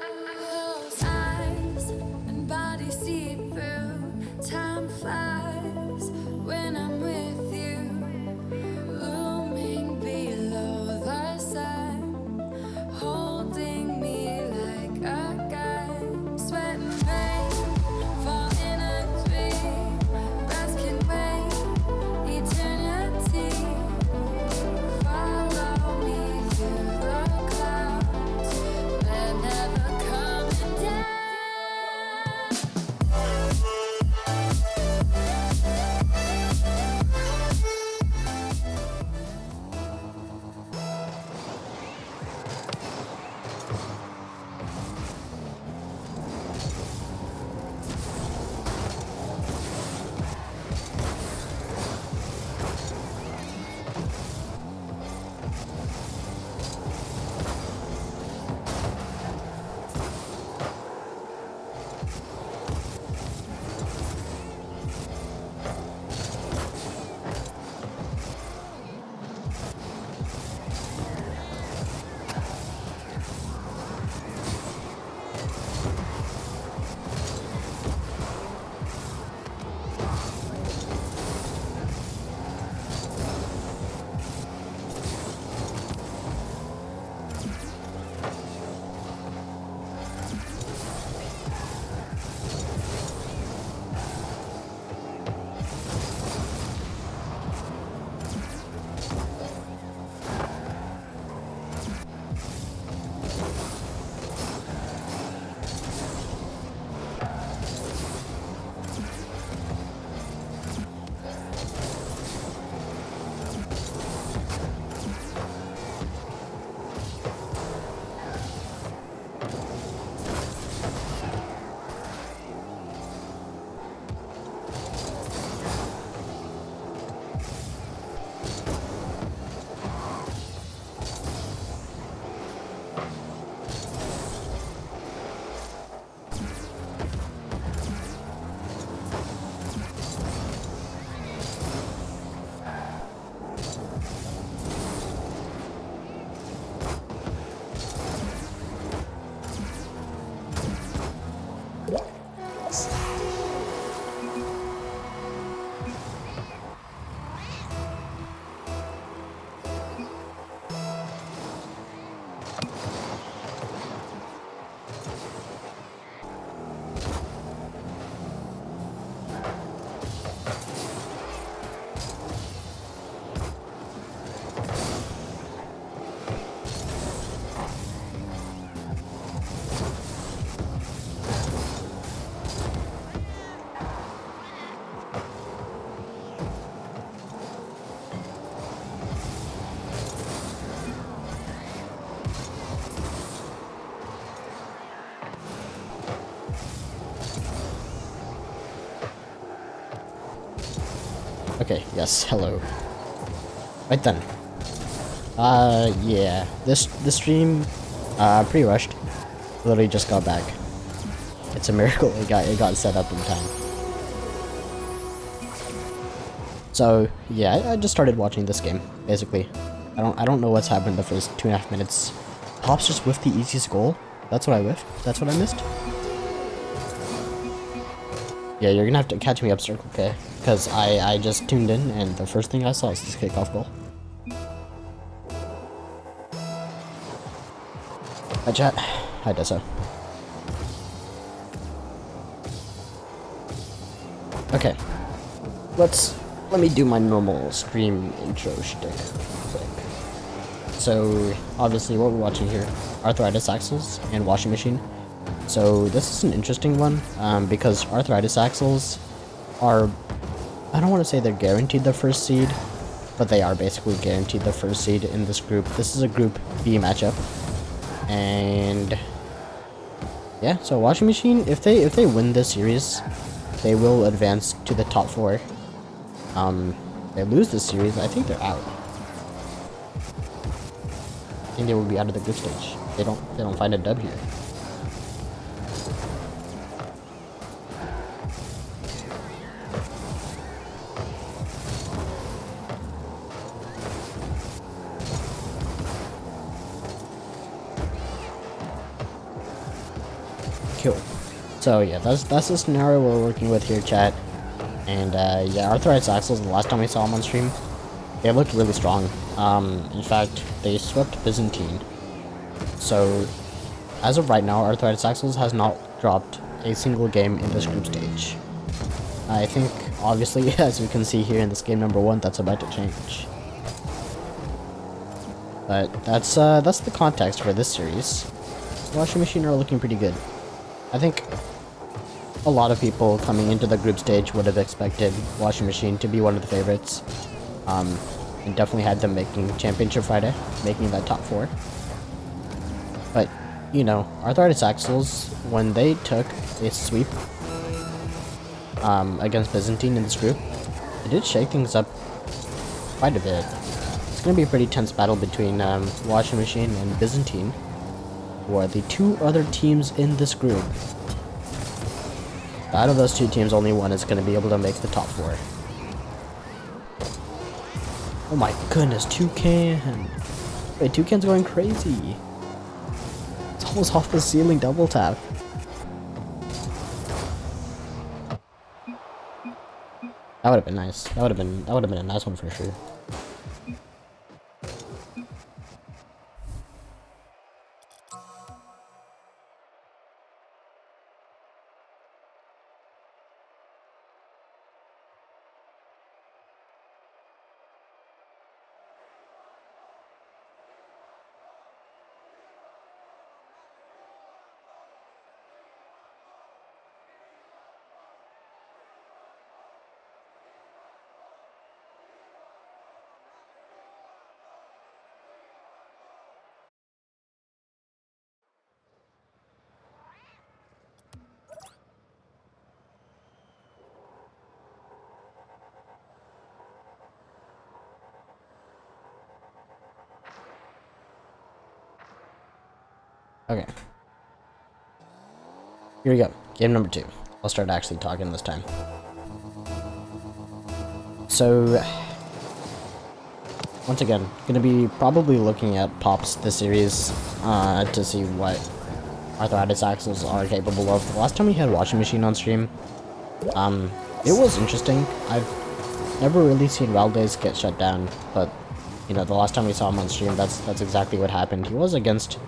Close eyes and body see through. Time flies when I'm with you. Looming below the sun, holding me like a gun. Sweat and pain, fall in a dream. Breath can wait, eternity. Follow me through the clouds. We're never coming down. Okay, yes, hello. Right then. Yeah. This stream, pretty rushed. Literally just got back. It's a miracle it got set up in time. So yeah, I just started watching this game, basically. I don't know what's happened the first 2.5 minutes. Pops just whiffed the easiest goal. That's what I whiffed. That's what I missed. Yeah, you're gonna have to catch me up, Circle K, because I just tuned in and the first thing I saw is this kickoff goal. Hi chat. Hi Dessa. Okay. Let me do my normal stream intro shtick quick. So obviously what we're watching here, Arthritis Axles and Washing Machine. So this is an interesting one, because Arthritis Axles are, I don't want to say they're guaranteed the first seed, but they are basically guaranteed the first seed in this group. This is a Group B matchup, and yeah. So Washing Machine, if they win this series, they will advance to the top 4. They lose this series, I think they're out. I think they will be out of the group stage. They don't find a dub here. So yeah, that's the scenario we're working with here, chat. And yeah, Arthritis Axles, the last time we saw him on stream, they looked really strong. In fact, they swept Byzantine. So, as of right now, Arthritis Axles has not dropped a single game in this group stage. I think, obviously, as we can see here in this game number 1, that's about to change. But that's the context for this series. Washing Machine are looking pretty good. I think a lot of people coming into the group stage would have expected Washing Machine to be one of the favorites. And definitely had them making Championship Friday, making that top 4. But, you know, Arthritis Axles, when they took a sweep against Byzantine in this group, it did shake things up quite a bit. It's going to be a pretty tense battle between Washing Machine and Byzantine, who are the 2 other teams in this group. Out of those 2 teams, only one is going to be able to make the top 4. Oh my goodness, Toucan! Wait, Toucan's going crazy! It's almost off the ceiling double tap. That would have been nice. That would have been a nice one for sure. Okay. Here we go. Game number 2. I'll start actually talking this time. So, once again, gonna be probably looking at Pops this series to see what Arthritis Axles are capable of. The last time we had Washing Machine on stream, it was interesting. I've never really seen Valdez get shut down, but you know, the last time we saw him on stream, that's exactly what happened. He was against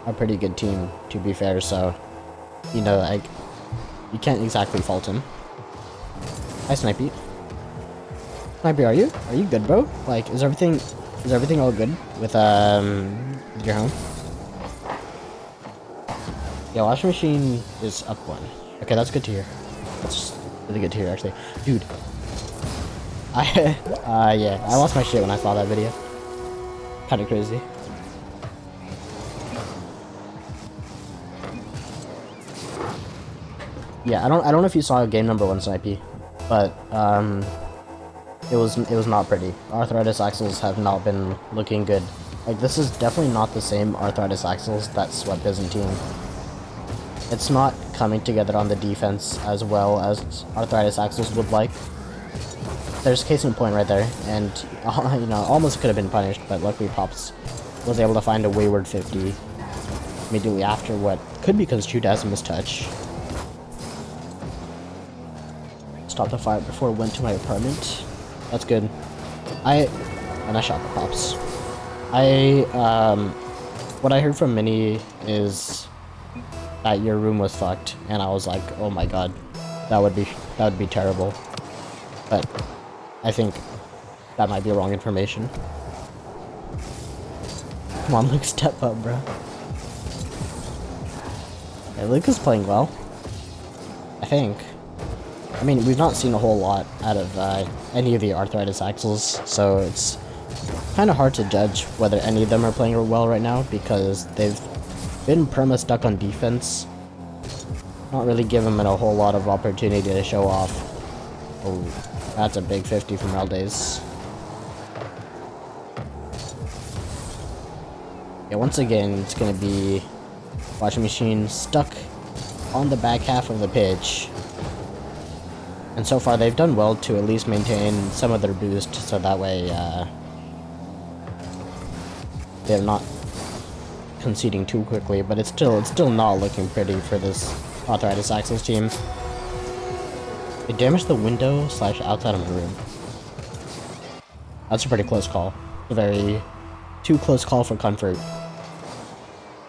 a pretty good team, to be fair, so you know, like, you can't exactly fault him. Hi, Snipey. Snipey, are you good, bro? Like, is everything all good with your home? Yeah, Washing Machine is up 1. Okay, that's good to hear. That's really good to hear, actually. Dude. Yeah, I lost my shit when I saw that video. Kinda crazy. Yeah, I don't know if you saw game number 1, Snipey, but it was not pretty. Arthritis Axles have not been looking good. Like, this is definitely not the same Arthritis Axles that swept Byzantine. It's not coming together on the defense as well as Arthritis Axles would like. There's case in point right there, and you know, almost could have been punished, but luckily Pops was able to find a wayward 50 immediately after what could be construed as a mistouch. Stopped the fight before it went to my apartment. That's good. And I shot the Pops. What I heard from Minnie is that your room was fucked, and I was like, oh my god, that would be terrible. But I think that might be wrong information. Come on, Luke, step up, bro. Yeah, Luke is playing well, I think. I mean, we've not seen a whole lot out of any of the Arthritis Axles, so it's kind of hard to judge whether any of them are playing well right now, because they've been perma-stuck on defense. Not really given them a whole lot of opportunity to show off. Oh, that's a big 50 from Valdez. Yeah, once again, it's gonna be Washing Machine stuck on the back half of the pitch. And so far, they've done well to at least maintain some of their boost, so that way, they're not conceding too quickly. But it's still not looking pretty for this Arthritis Axel's team. They damaged the window / outside of the room. That's a pretty close call. A very too close call for comfort.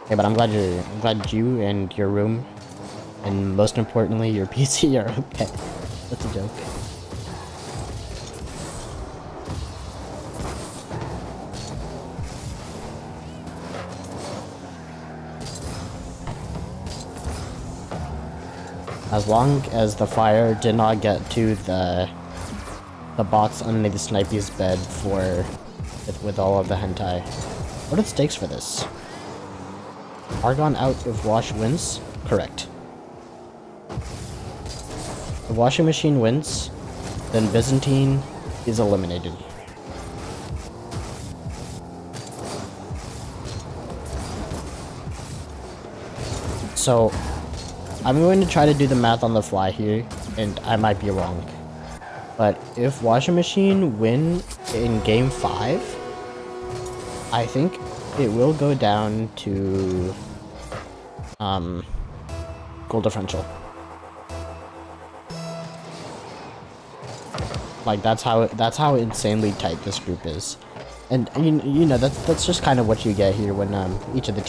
Okay, but I'm glad you and your room, and most importantly your PC are okay. That's a joke. As long as the fire did not get to the box underneath the Snipey's bed with all of the hentai. What are the stakes for this? Argon out if Wash wins? Correct. If washing machine wins, then Byzantine is eliminated. So, I'm going to try to do the math on the fly here, and I might be wrong. But if washing machine win in game 5, I think it will go down to goal differential. Like that's how insanely tight this group is. And you know that's just kind of what you get here when each of the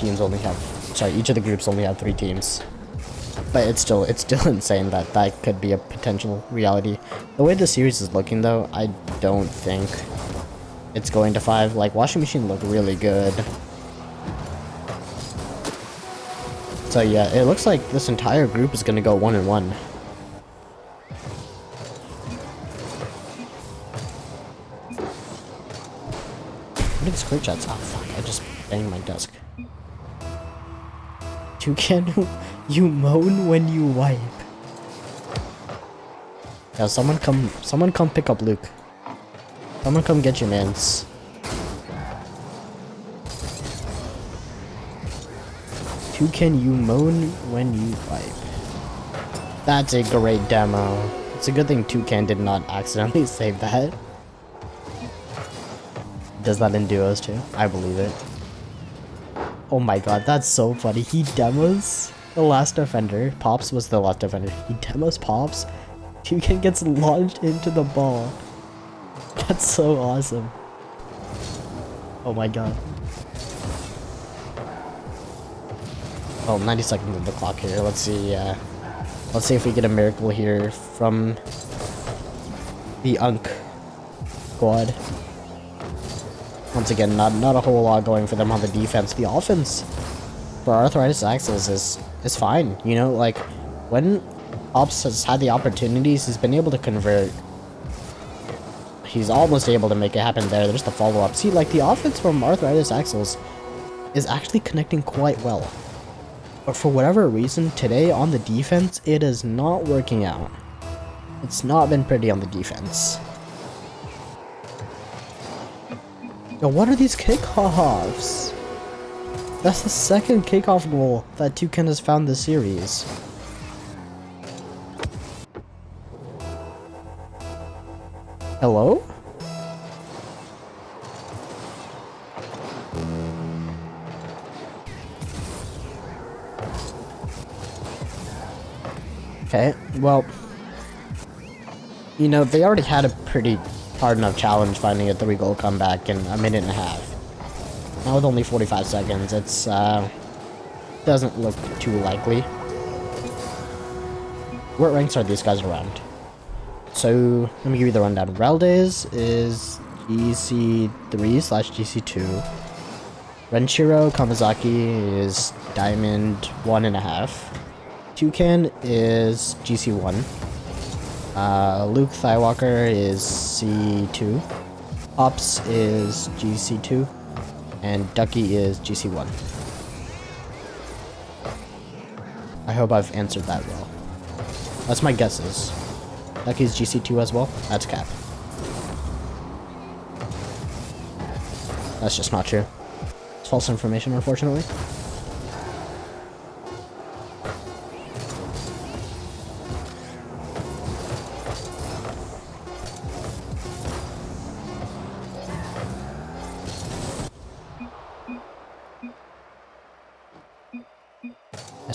groups only have 3 teams. But it's still insane that that could be a potential reality. The way the series is looking though, I don't think it's going to 5. Like washing machine looked really good. So yeah, it looks like this entire group is gonna go 1-1. What are these quick shots? Oh fuck, I just banged my desk. Toucan, you moan when you wipe. Yeah, someone come pick up Luke. Someone come get your mans. Toucan, you moan when you wipe. That's a great demo. It's a good thing Toucan did not accidentally save that. Does that in duos too? I believe it. Oh my god, that's so funny. He demos the last defender. Pops was the last defender. He demos Pops. Toucan gets launched into the ball. That's so awesome. Oh my god. Oh, 90 seconds of the clock here. Let's see if we get a miracle here from the Unk squad. Once again, not a whole lot going for them on the defense. The offense for Arthritis Axles is fine. You know, like when Ops has had the opportunities, he's been able to convert. He's almost able to make it happen there. There's the follow-up. See, like the offense from Arthritis Axles is actually connecting quite well. But for whatever reason, today on the defense, it is not working out. It's not been pretty on the defense. Yo, what are these kickoffs? That's the second kickoff goal that Toucan has found this series. Hello? Okay, well, you know, they already had a pretty hard enough challenge finding a 3-goal comeback in a minute and a half. Now with only 45 seconds, it's, doesn't look too likely. What ranks are these guys around? So, let me give you the rundown. Raldays is GC3/GC2. Renshiro Kamazaki is Diamond 1.5. Toucan is GC1. Luke Thywalker is C2. Ops is GC2. And Ducky is GC1. I hope I've answered that well. That's my guesses. Ducky's GC2 as well? That's cap. That's just not true. It's false information, unfortunately.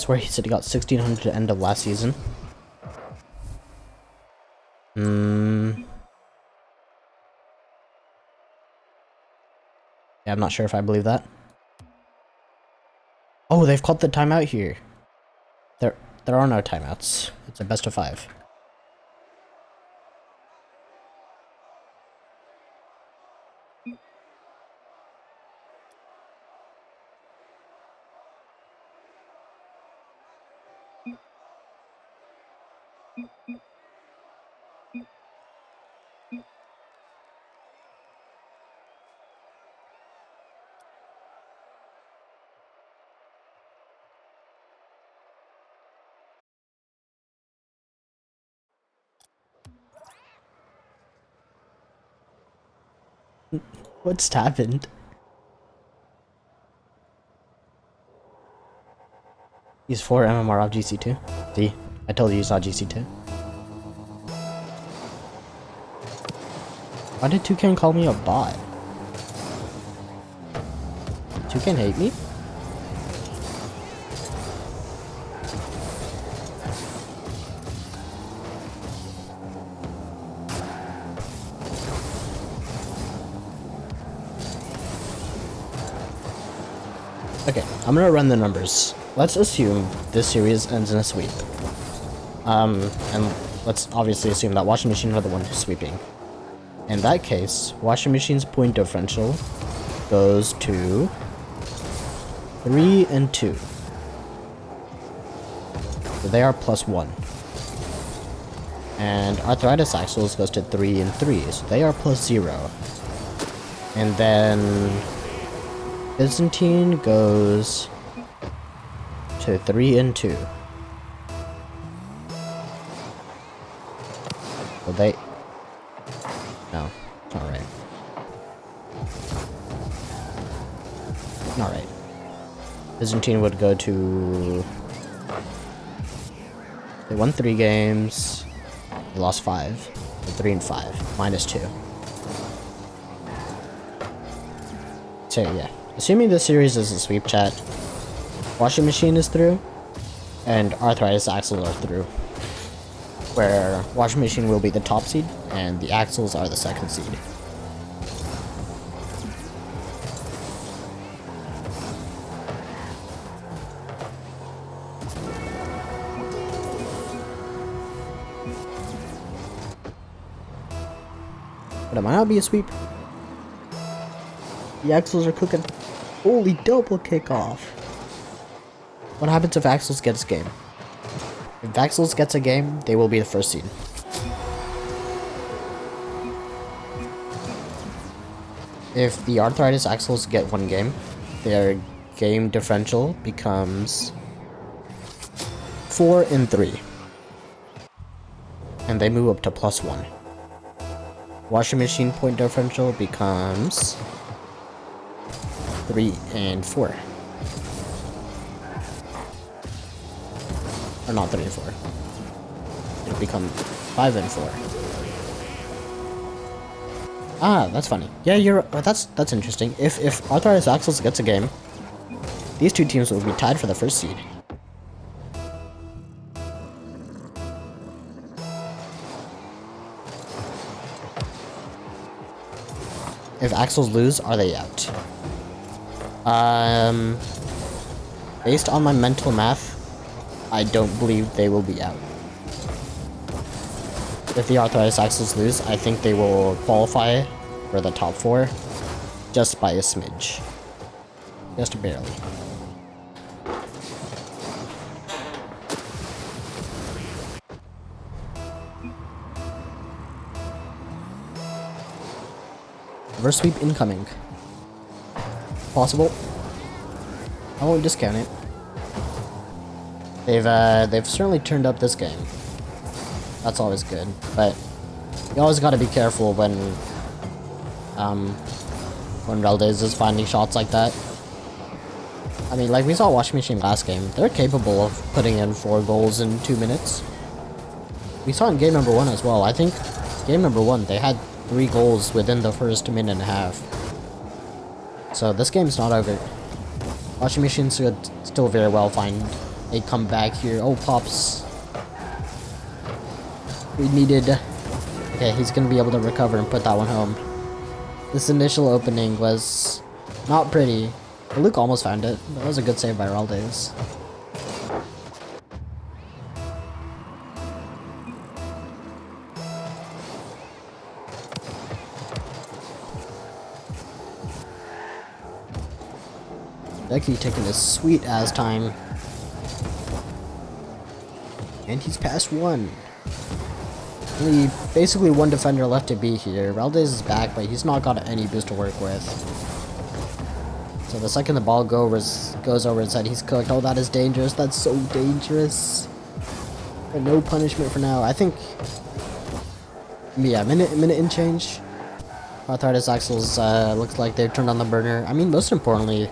swear he said he got 1600 at the end of last season. Yeah, I'm not sure if I believe that. Oh, they've called the timeout here. There are no timeouts. It's a best of 5. What's happened? He's 4 MMR off GC2. See, I told you he's not GC2. Why did Toucan call me a bot? Toucan hate me? Okay, I'm gonna run the numbers. Let's assume this series ends in a sweep. And let's obviously assume that Washing Machine are the one who's sweeping. In that case, Washing Machine's point differential goes to 3 and 2. So they are +1. And Arthritis Axles goes to 3 and 3, so they are +0. And then Byzantine goes to 3 and 2. So they... No, it's not right. Not right. Byzantine would go to... They won 3 games. They lost 5. So 3 and 5. -2. So yeah. Assuming this series is a sweep, chat, Washing Machine is through, and Arthritis Axles are through. Where Washing Machine will be the top seed, and the Axles are the second seed. But it might not be a sweep. The Axles are cooking. Holy double kickoff. What happens if Axles gets a game? If Axles gets a game, they will be the first seed. If the Arthritis Axles get 1 game, their game differential becomes 4 and 3. And they move up to +1. Washing Machine point differential becomes 3 and 4. Or not 3 and 4. It'll become 5 and 4. Ah, that's funny. Yeah, you're. That's interesting. If Arthritis Axles gets a game, these two teams will be tied for the first seed. If Axles lose, are they out? Based on my mental math, I don't believe they will be out. If the Arthritis Axles lose, I think they will qualify for the top 4 just by a smidge. Just barely. Reverse sweep incoming. Possible. I won't discount it. They've certainly turned up this game. That's always good, but you always gotta be careful when Reldes is finding shots like that. I mean, like we saw Washing Machine last game, they're capable of putting in 4 goals in 2 minutes. We saw in game number 1 as well. I think game number 1 they had 3 goals within the first minute and a half. So this game's not over. Washing Machine should still very well find a comeback here. Oh, Pops. We needed... Okay, he's gonna be able to recover and put that one home. This initial opening was not pretty. But Luke almost found it. That was a good save by Arthritis. Becky taking his sweet ass time. And he's past one. Only basically one defender left to be here. Valdez is back, but he's not got any boost to work with. So the second the ball goes over his head, he's cooked. Oh, that is dangerous. That's so dangerous. But no punishment for now. I think... Yeah, minute and change. Arthritis Axles looks like they've turned on the burner. I mean, most importantly,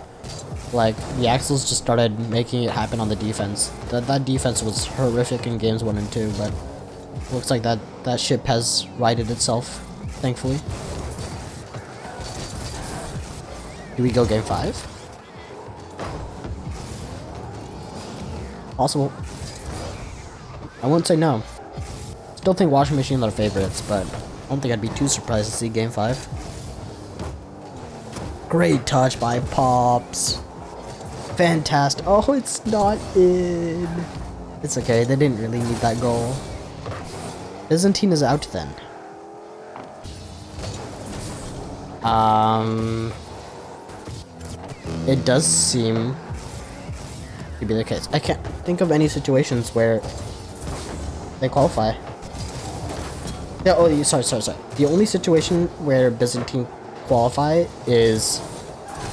like, the Axles just started making it happen on the defense. That defense was horrific in games 1 and 2, but looks like that ship has righted itself, thankfully. Do we go game 5? Possible. I wouldn't say no. Still think Washing Machine are favorites, but I don't think I'd be too surprised to see game 5. Great touch by Pops. Fantastic. Oh, it's not in. It's okay, they didn't really need that goal. Byzantine is out then. It does seem to be the case. I can't think of any situations where they qualify. Yeah, oh, sorry. The only situation where Byzantine qualify is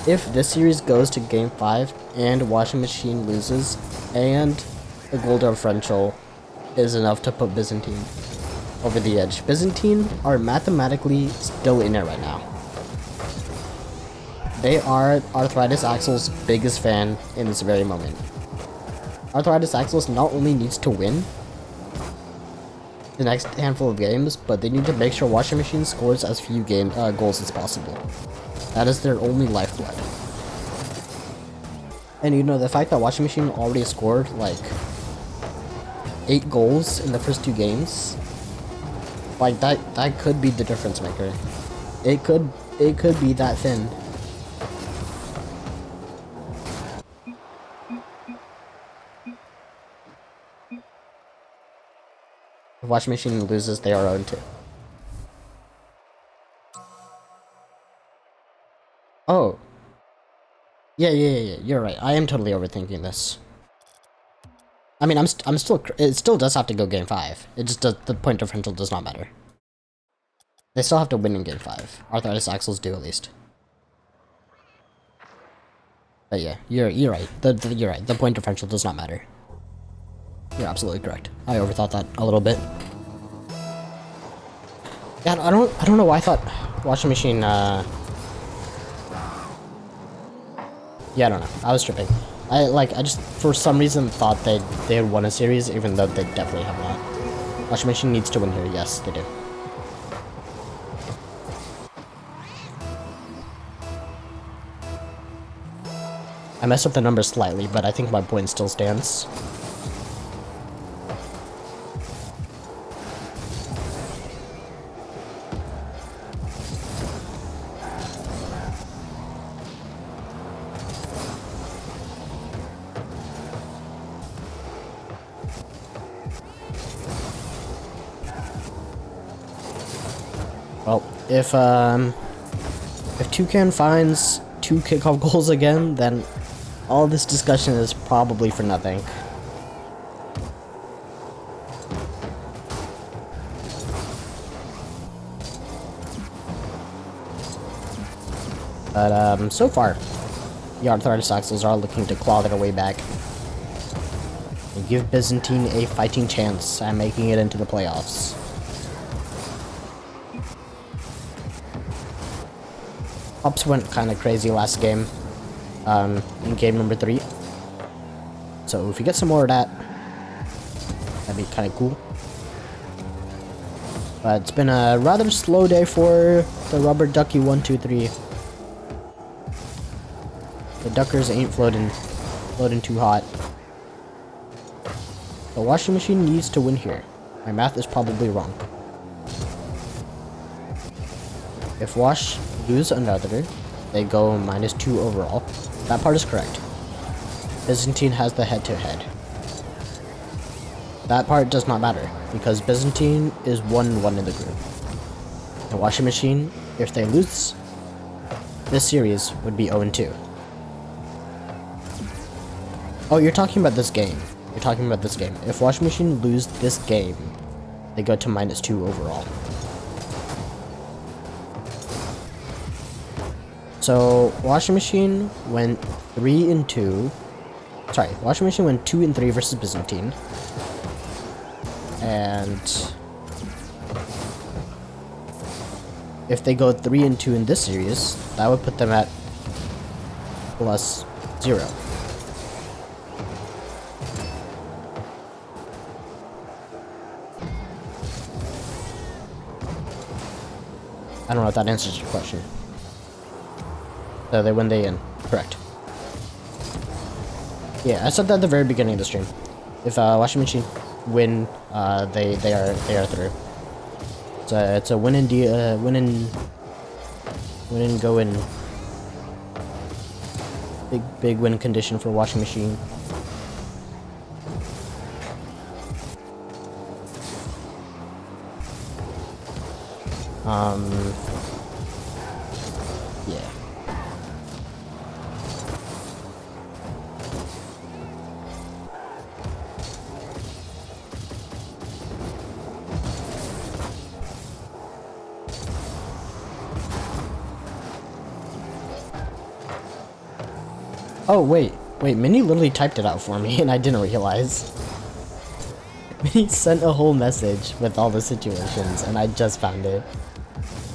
if this series goes to game 5 and Washing Machine loses and the goal differential is enough to put Byzantine over the edge. Byzantine are mathematically still in it right now. They are Arthritis Axel's biggest fan in this very moment. Arthritis Axels not only needs to win the next handful of games, but they need to make sure Washing Machine scores as few goals as possible. That is their only lifeblood. And you know, the fact that Washing Machine already scored like 8 goals in the first 2 games, like that could be the difference maker. It could be that thin. If Washing Machine loses, they are 0-2. Oh. Yeah, you're right. I am totally overthinking this. I mean, I'm still, it still does have to go game 5. It just does, the point differential does not matter. They still have to win in game 5. Arthritis Axles do, at least. But yeah, you're right. You're right. The point differential does not matter. You're absolutely correct. I overthought that a little bit. Yeah, I don't know why I thought Washing Machine, yeah, I don't know. I was tripping. I just, for some reason, thought they had won a series, even though they definitely have not. Washing Machine needs to win here. Yes, they do. I messed up the numbers slightly, but I think my point still stands. Well, if Toucan finds 2 kickoff goals again, then all this discussion is probably for nothing. But so far, the Arthritis Axles are looking to claw their way back and give Byzantine a fighting chance at making it into the playoffs. Pops went kind of crazy last game, in game number 3. So if we get some more of that, that'd be kind of cool. But it's been a rather slow day for the Rubber Ducky 123. The Duckers ain't floating too hot. The washing machine needs to win here. My math is probably wrong. If Wash lose another, they go -2 overall. That part is correct. Byzantine has the head-to-head. That part does not matter, because Byzantine is 1-1 in the group. The washing machine, if they lose this series, would be 0-2. Oh, you're talking about this game. You're talking about this game. If washing machine lose this game, they go to -2 overall. So, washing machine went 3-2. Sorry, washing machine went 2-3 versus Byzantine. And if they go 3-2 in this series, that would put them at +0. I don't know if that answers your question. So they win, they in. Correct. Yeah, I said that at the very beginning of the stream. If washing machine win, they are through. So it's a win and go in. Big win condition for washing machine. Yeah. Oh, wait, Minnie literally typed it out for me and I didn't realize. Minnie sent a whole message with all the situations and I just found it.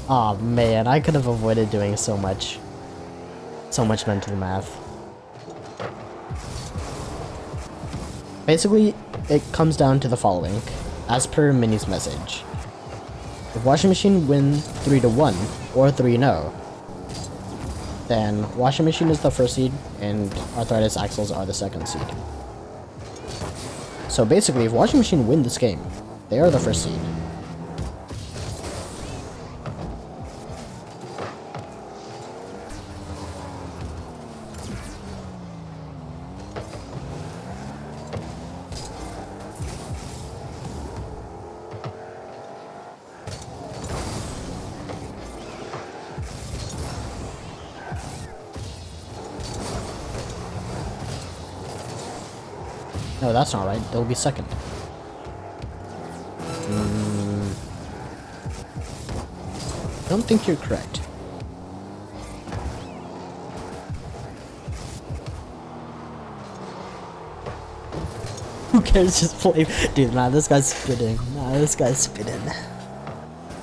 Aw, man, I could have avoided doing so much mental math. Basically, it comes down to the following, as per Minnie's message. If washing machine win 3-1 or 3-0, then washing machine is the first seed and Arthritis Axles are the second seed. So basically, if washing machine win this game, they are the first seed. No, that's not right. They'll be second. I don't think you're correct. Who cares? Just play. Dude, nah, this guy's spitting.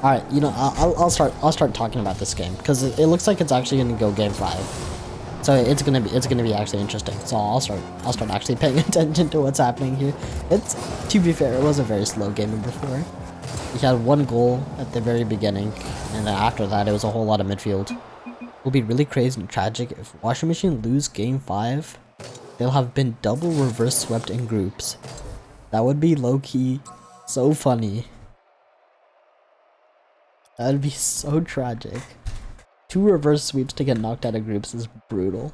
Alright, you know, I'll start talking about this game, because it looks like it's actually gonna go game 5. So it's gonna be actually interesting. So I'll start actually paying attention to what's happening here. To be fair, it was a very slow game before. He had one goal at the very beginning, and then after that it was a whole lot of midfield. It will be really crazy and tragic if washing machine lose game 5. They'll have been double reverse swept in groups. That would be low-key so funny. That would be so tragic. 2 reverse sweeps to get knocked out of groups is brutal.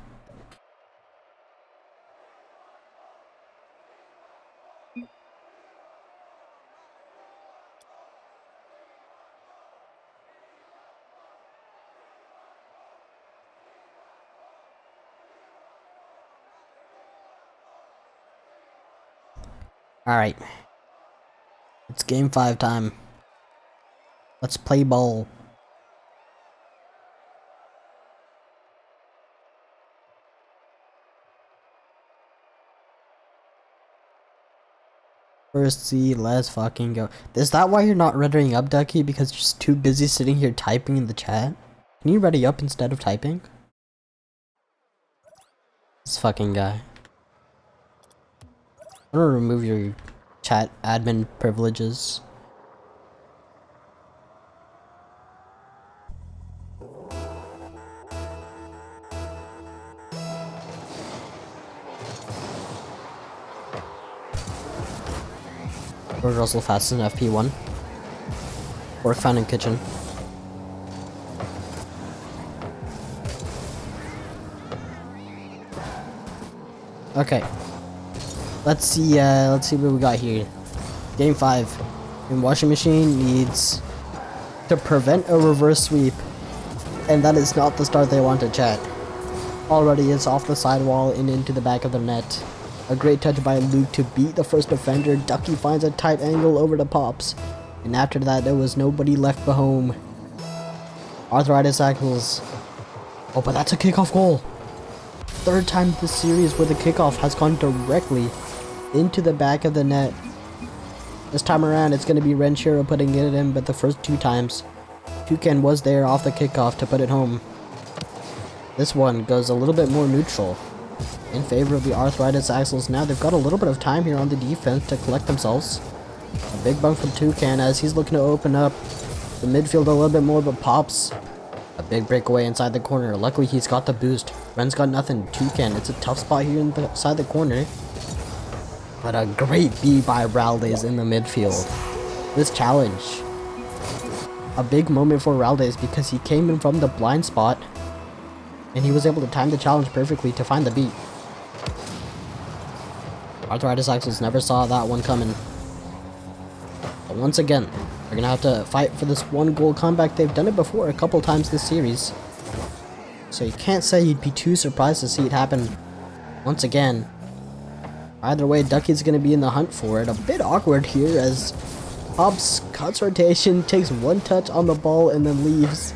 Alright. It's game 5 time. Let's play ball. First C, let's fucking go. Is that why you're not rendering up, Ducky? Because you're just too busy sitting here typing in the chat? Can you ready up instead of typing? This fucking guy. I'm gonna remove your chat admin privileges. George Russell fast in FP1. Work found in kitchen. Okay. Let's see what we got here. Game 5. And Washing Machine needs to prevent a reverse sweep. And that is not the start they want to chat. Already it's off the sidewall and into the back of the net. A great touch by Luke to beat the first defender. Ducky finds a tight angle over to Pops. And after that, there was nobody left but home. Arthritis tackles. Oh, but that's a kickoff goal. Third time this series where the kickoff has gone directly into the back of the net. This time around, it's going to be Renshiro putting it in, but the first 2 times, Toucan was there off the kickoff to put it home. This one goes a little bit more neutral in favor of the Arthritis Axles. Now they've got a little bit of time here on the defense to collect themselves. A big bump from Toucan as he's looking to open up the midfield a little bit more, but Pops. A big breakaway inside the corner. Luckily he's got the boost. Ren's got nothing. Toucan, it's a tough spot here inside the corner. But a great beat by Raldes in the midfield. This challenge. A big moment for Raldes because he came in from the blind spot. And he was able to time the challenge perfectly to find the beat. Arthritis Axles never saw that one coming. But once again, they're gonna have to fight for this 1-goal comeback. They've done it before a couple times this series. So you can't say you'd be too surprised to see it happen once again. Either way, Ducky's gonna be in the hunt for it. A bit awkward here as Pops cuts rotation, takes 1 touch on the ball, and then leaves.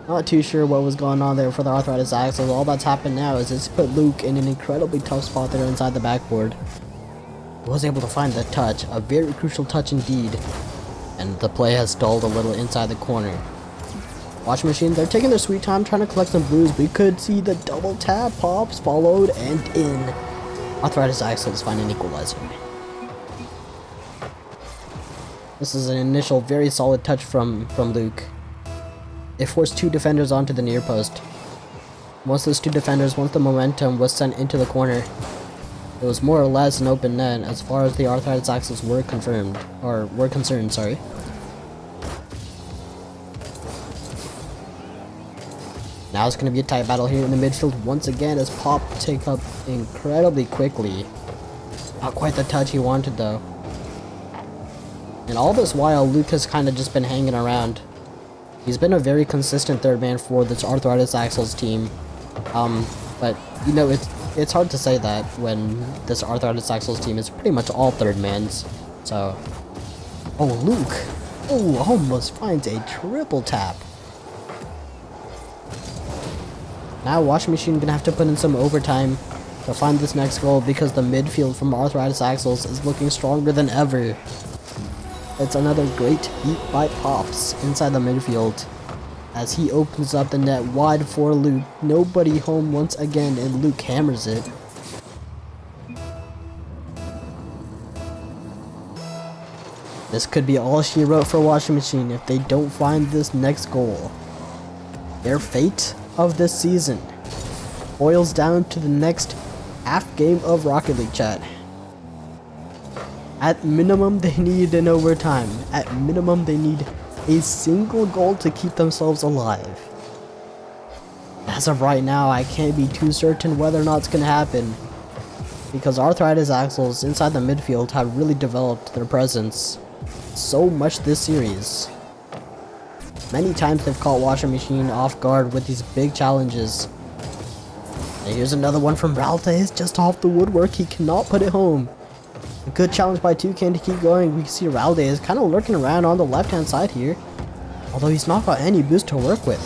Not too sure what was going on there for the Arthritis Axles. All that's happened now is it's put Luke in an incredibly tough spot there inside the backboard. He was able to find the touch, a very crucial touch indeed. And the play has stalled a little inside the corner. Washing Machine, they're taking their sweet time trying to collect some blues. We could see the double tap. Pops followed and in. Arthritis Axles find an equalizer. This is an initial very solid touch from Luke. It forced 2 defenders onto the near post. Once those 2 defenders, once the momentum was sent into the corner, it was more or less an open net as far as the Arthritis Axles were concerned. Sorry. Now it's going to be a tight battle here in the midfield once again as Pop take up incredibly quickly. Not quite the touch he wanted though. And all this while, Luke has kind of just been hanging around. He's been a very consistent third man for this Arthritis Axles team. But, you know, it's hard to say that when this Arthritis Axles team is pretty much all third mans. So, oh, Luke. Oh, almost finds a triple tap. Now Washing Machine gonna have to put in some overtime to find this next goal because the midfield from Arthritis Axles is looking stronger than ever. It's another great beat by Pops inside the midfield as he opens up the net wide for Luke. Nobody home once again and Luke hammers it. This could be all she wrote for Washing Machine if they don't find this next goal. Their fate of this season boils down to the next half game of Rocket League chat. At minimum, they need an overtime. At minimum, they need a single goal to keep themselves alive. As of right now, I can't be too certain whether or not it's going to happen, because Arthritis Axles inside the midfield have really developed their presence so much this series. Many times they've caught Washing Machine off guard with these big challenges. And here's another one from Raldes, just off the woodwork. He cannot put it home. A good challenge by Toucan to keep going. We see Raldes kind of lurking around on the left-hand side here, although he's not got any boost to work with.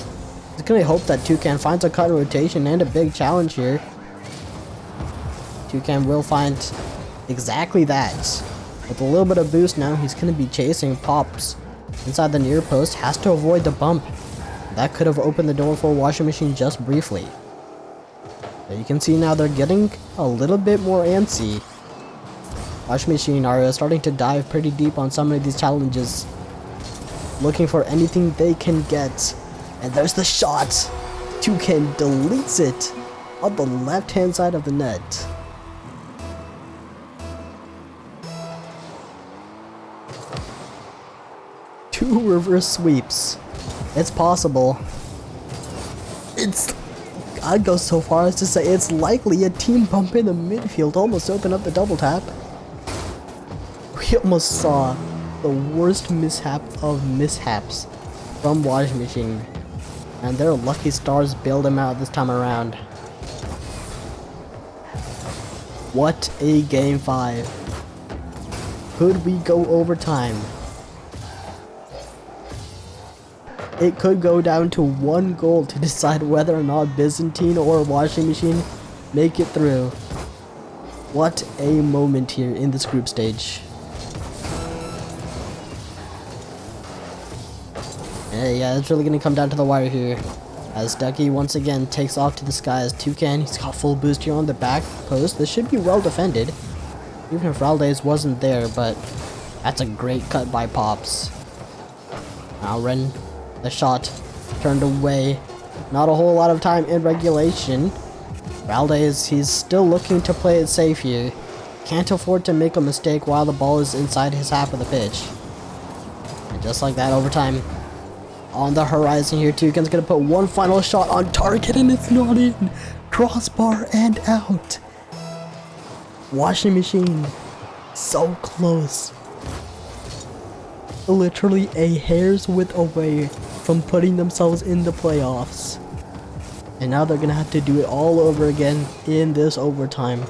He's going to hope that Toucan finds a cut in rotation and a big challenge here. Toucan will find exactly that. With a little bit of boost now, he's going to be chasing Pops inside the near post. Has to avoid the bump. That could have opened the door for Washing Machine just briefly. But you can see now they're getting a little bit more antsy. Washing Machine are starting to dive pretty deep on some of these challenges, looking for anything they can get. And there's the shot. Toucan deletes it on the left-hand side of the net. 2 reverse sweeps. It's possible. I'd go so far as to say it's likely a team bump in the midfield almost opened up the double tap. We almost saw the worst mishap of mishaps from Washing Machine. And their lucky stars bailed him out this time around. What a game 5. Could we go overtime? It could go down to 1 goal to decide whether or not Byzantine or Washing Machine make it through. What a moment here in this group stage. Yeah, it's really gonna come down to the wire here. As Ducky once again takes off to the sky as Toucan. He's got full boost here on the back post. This should be well defended. Even if Raldes wasn't there, but that's a great cut by Pops. Now Ren, the shot turned away. Not a whole lot of time in regulation. Raldes, he's still looking to play it safe here. Can't afford to make a mistake while the ball is inside his half of the pitch. And just like that, overtime on the horizon here. Toucan's gonna put one final shot on target and it's not in. Crossbar and out. Washing Machine, so close. Literally a hair's width away from putting themselves in the playoffs. And now they're gonna have to do it all over again in this overtime.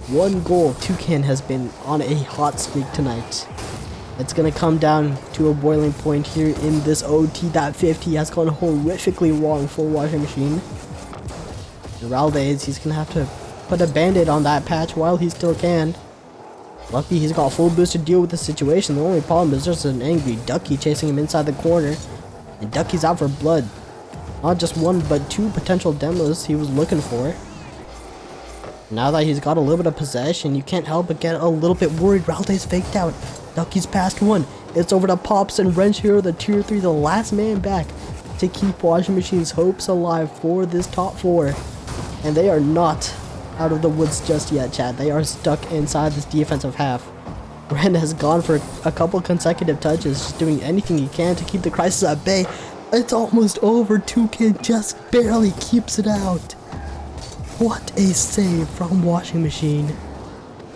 1 goal. Toucan has been on a hot streak tonight. It's gonna come down to a boiling point here in this OT. That 50 has gone horrifically wrong for Washing Machine. And Raldes, he's gonna have to put a band-aid on that patch while he still can. Lucky he's got full boost to deal with the situation. The only problem is there's an angry Ducky chasing him inside the corner. And Ducky's out for blood. Not just 1, but 2 potential demos he was looking for. Now that he's got a little bit of possession, you can't help but get a little bit worried. Raldes faked out. Ducky's past 1. It's over to Pops and Wrench here, the tier 3, the last man back to keep Washing Machine's hopes alive for this top 4. And they are not out of the woods just yet, Chad. They are stuck inside this defensive half. Ren has gone for a couple consecutive touches, just doing anything he can to keep the crisis at bay. It's almost over. Toucan just barely keeps it out. What a save from Washing Machine.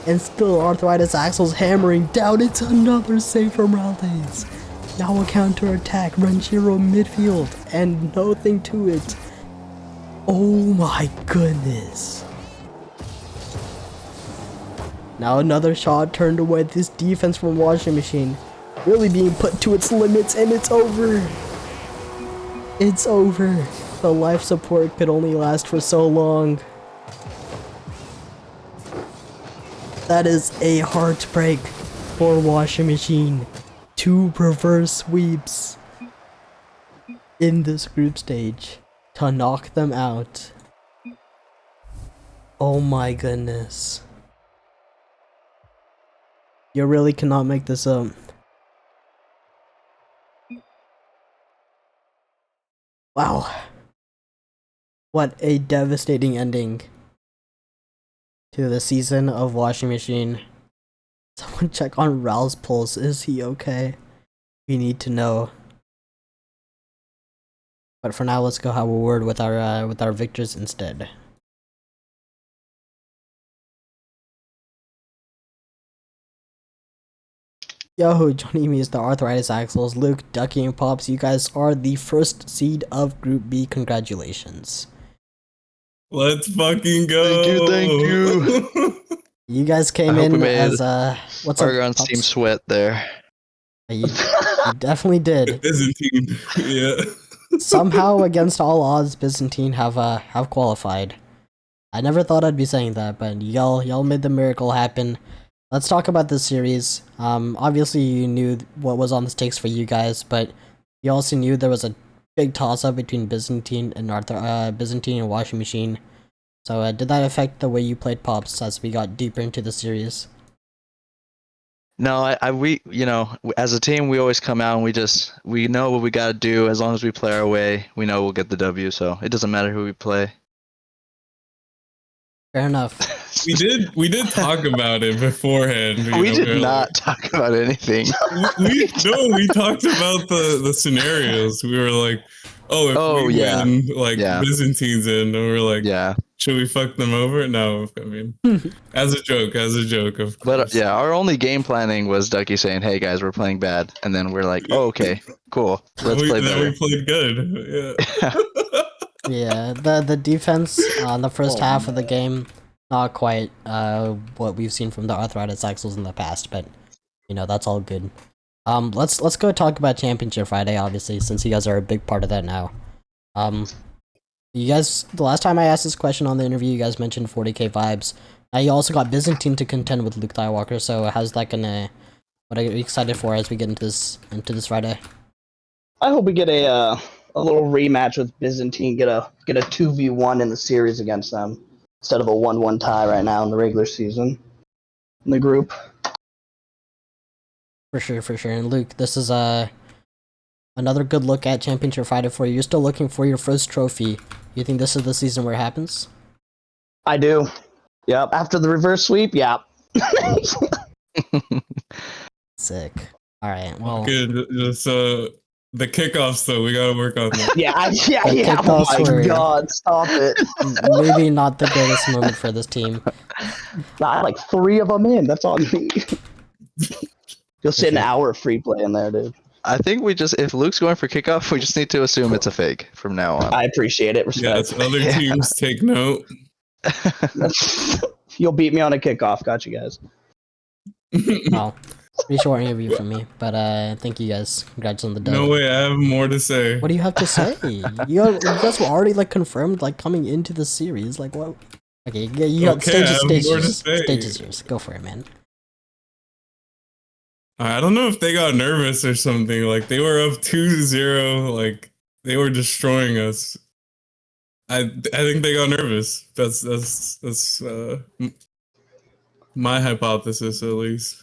And still Arthritis Axel's hammering down. It's another save from Raldes. Now a counter attack. Ranchero midfield. And nothing to it. Oh my goodness. Now another shot turned away. This defense from Washing Machine really being put to its limits, and it's over. It's over. The life support could only last for so long. That is a heartbreak for Washing Machine. 2 reverse sweeps in this group stage to knock them out. Oh my goodness. You really cannot make this up. Wow. What a devastating ending to the season of Washing Machine. Someone check on Ral's pulse. Is he okay? We need to know. But for now, let's go have a word with our victors instead. Yo, joining me is the Arthritis Axles, Luke, Ducky, and Pops. You guys are the first seed of Group B. Congratulations. Let's fucking go. Thank you. You guys came in as what's Argon's up, team sweat there. You definitely did. Byzantine, yeah. Somehow, against all odds, Byzantine have qualified. I never thought I'd be saying that, but y'all made the miracle happen. Let's talk about this series. Obviously you knew what was on the stakes for you guys, but you also knew there was a big toss-up between Byzantine and Byzantine and Washing Machine. So did that affect the way you played Pops as we got deeper into the series? No, we as a team we always come out and we know what we gotta do. As long as we play our way, we know we'll get the W. So it doesn't matter who we play. Fair enough. We did talk about it beforehand. We did where, not talk about anything. we talked about the scenarios. We were like, oh, if Oh, we yeah. win, like Yeah. Byzantine's in, and we're like, Yeah. should we fuck them over? No, I mean, as a joke, of But course. yeah, our only game planning was Ducky saying, "Hey guys, we're playing bad," and then we're like, "Oh, okay, cool, let's play Then better." we played good. Yeah. Yeah, the defense on the first half of the game, not quite what we've seen from the Arthritis Axles in the past, but you know, that's all good. Let's go talk about Championship Friday, obviously, since you guys are a big part of that now. You guys, the last time I asked this question on the interview, you guys mentioned 40k vibes. Now you also got Byzantine to contend with Luke Skywalker, so how's that gonna, what are you excited for as we get into this Friday? I hope we get a little rematch with Byzantine. Get a 2v1 in the series against them instead of a 1-1 tie right now in the regular season in the group. For sure. And Luke, this is another good look at Championship Friday for you. You're still looking for your first trophy. You think this is the season where it happens? I do. Yep. After the reverse sweep, yeah. Sick. All right. Well, Good. Just the kickoffs though, we gotta work on that. yeah. Oh kickoffs my were- God! Stop it. maybe not the greatest moment for this team. I had like 3 of them in. That's on me. You'll sit an Okay. hour of free play in there, dude. I think if Luke's going for kickoff, we just need to assume it's a fake from now on. I appreciate it. Yes, Respect. other teams take note. You'll beat me on a kickoff. Got you guys. Well, pretty short interview from me, but thank you guys. Congrats on the dub. No way, I have more to say. What do you have to say? You guys were already like confirmed like coming into the series. Like what? Okay, yeah, you got Okay, I have more to stages. say. Stages yours. Go for it, man. I don't know if they got nervous or something. Like they were up 2-0, like they were destroying us. I think they got nervous. That's my hypothesis at least.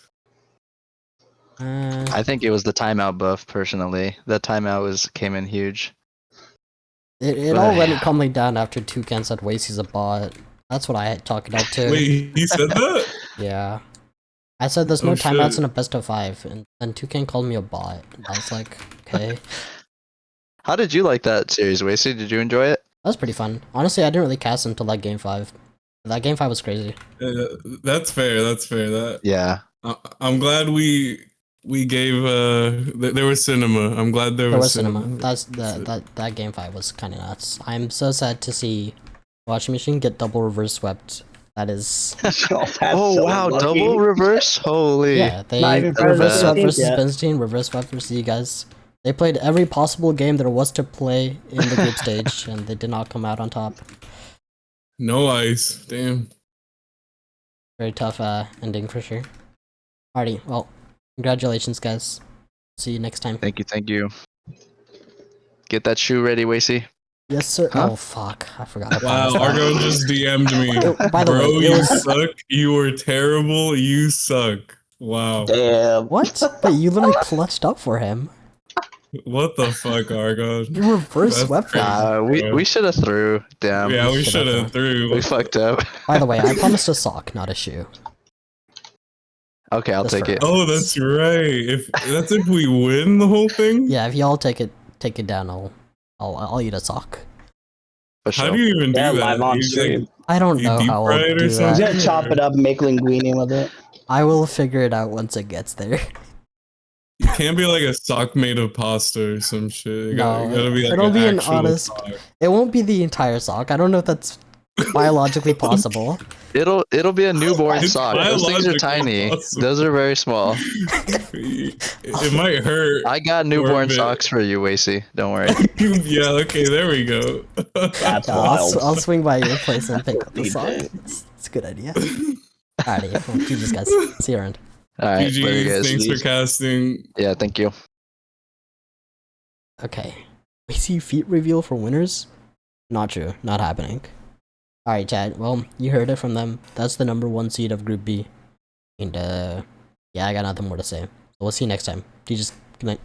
I think it was the timeout buff. Personally, that timeout came in huge. It But, all went yeah. calming down after Toucan said Wasey's a bot. That's what I had talked about too. Wait, he said that? Yeah. I said there's no Oh, timeouts shit. in a best of 5, and then Toucan called me a bot. And I was like, okay. How did you like that series, Wasey? Did you enjoy it? That was pretty fun. Honestly, I didn't really cast until like game 5. That game 5 was crazy. That's fair. That Yeah. I'm glad we gave there was cinema. I'm glad there was cinema. That game 5 was kind of nuts. I'm so sad to see Washing Machine get double reverse swept. That is, Oh wow, double reverse! Holy. yeah. They Not even reverse swept Byzantine versus yet. Byzantine, reverse swept versus you guys. They played every possible game there was to play in the group stage, and they did not come out on top. No ice. Damn. Very tough ending for sure. Alrighty, well, congratulations, guys. See you next time. Thank you. Get that shoe ready, Wasey. Yes, sir. Huh? Oh fuck, I forgot. I Wow, promised that. Argo just DM'd me. By the Bro, way, it you was suck. You were terrible. You suck. Wow. Damn. what? But you literally clutched up for him. What the fuck, Argo? You reverse That's swept him. crazy. We should have threw. Damn. Yeah, we should've should have done. threw. We fucked up. By the way, I promised a sock, not a shoe. Okay, I'll Just take for- it. Oh, that's right. If we win the whole thing. Yeah, if y'all take it down, I'll eat a sock. For How sure. do you even do Yeah, that? live on You, stream. I don't You know deep how fry I'll it or do He's something? that. gonna chop it up and make linguine with it. I will figure it out once it gets there. You can't be like a sock made of pasta or some shit. You No, gotta be like it'll an be an actual honest- sock. It won't be the entire sock. I don't know if that's biologically possible. It'll be a newborn It's sock. Those things are biologically tiny. possible. Those are very small. It might hurt. I got newborn bit. socks for you, Wasey. Don't worry. Yeah, okay, there we go. That's Yeah, wild. I'll swing by your place and pick up the DJ. sock. It's a good idea. Alrighty, well, GG's guys. See you around. All right, later, GG's, guys. thanks for casting. Yeah, thank you. Okay. We see feat reveal for winners? Not true. Not happening. Alright, chat. Well, you heard it from them. That's the number 1 seed of Group B. And, yeah, I got nothing more to say. So we'll see you next time. GG's. Good night.